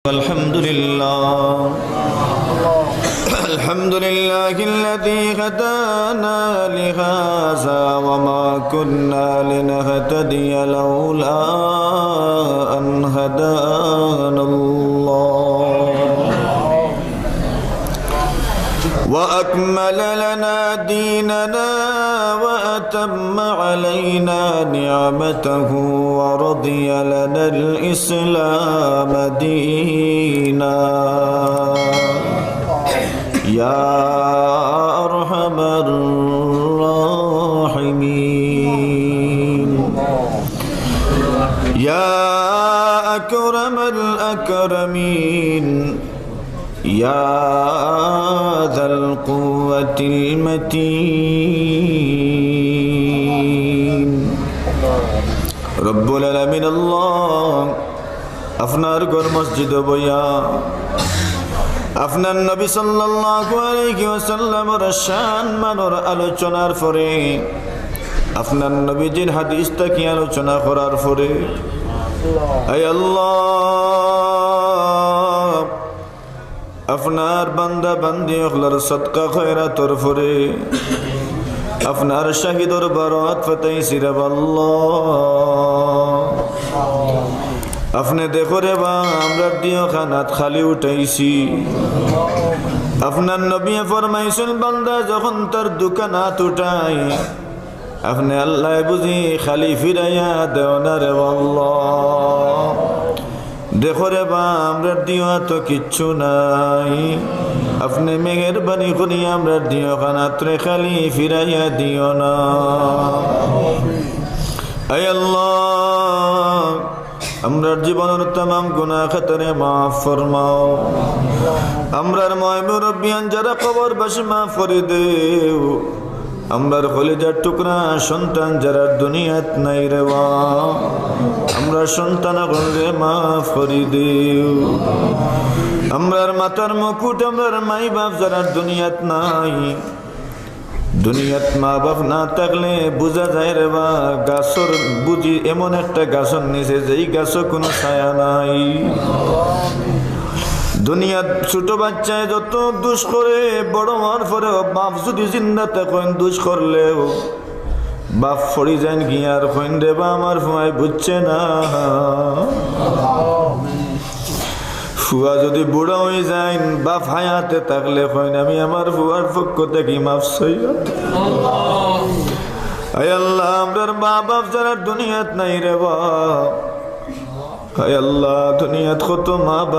الحمد لله الذي هدانا لهذا وما كنا لنهتدي لولا أن هدانا الله وأكمل لنا ديننا وأتم علينا نعمته ورضي لنا الإسلام دينا يا أرحم الراحمين يا أكرم الأكرمين يا ذا القوة المتين رب العالمين الله আপনার ঘর মসজিদে বইয়া আপনার নবী সাল্লাল্লাহু আলাইহি ওয়াসাল্লামের শান মানের আলোচনার পরে আপনার নবীজির হাদিসটা কি আলোচনা করার পরে আয় আল্লাহ আপনার বান্দা বান্দি ওগুলোর সদকা খয়রাতর পরে আপনার শাহিদর বারাত ফাতাইছি রে আল্লাহ আপনি দেখো রে বা আমরা দিও খানাত খালি উঠাইছি আপনার নবী ফরমাইছেন বান্দা যখন তার দোকানাত উঠাই আপনি আল্লাহ বুঝি খালি ফিরাইয়া দেও না রে আল্লাহ দেখো রে বা আমরা দিও তো কিচ্ছু নাই আপনি মেহেরবানি করি আমরা দিও খানাত রে খালি ফিরাইয়া দিও না আয় আল্লাহ আমরার জীবনের तमाम গুনাহ খাতারে মাফ ফরমাও আমরার মুরব্বিয়ান যারা কবরবাসী মাফ করে দেও আমরার কলিজার টুকরা সন্তান যারা দুনিয়াত নাই রে আমরা সন্তান গণরে মাফ করে দেও আমরার মাতার মুকুট আমরার মাই বাপ যারা দুনিয়াত নাই দুনিয়াত মা বাপ না থাকলে বোঝা যায় রে বা গাছর বুঝি এমন একটা গাছর নিচে যেই গাছও কোনো ছায়া নাই দুনিয়াত ছোট বাচ্চায় যত দোষ করে বড় হওয়ার পরে বাপ যদি জিন্দা থাকেন দোষ করলেও বাপ ফড়ি যান গিয়ার কইন রে বা আমার ফুয়াই বুঝছে না ফুয়া যদি বুড়া হয়ে যায় বাপ হায়াতে থাকলে কইন আমি আমার ফুয়ার পক্ষ থেকে মাফ চাইয়া আয় আল্লাহ আমরার মা বাপ যারা দুনিয়াত নাই রে বাপ আয় আল্লাহ দুনিয়াত কত মা বাপ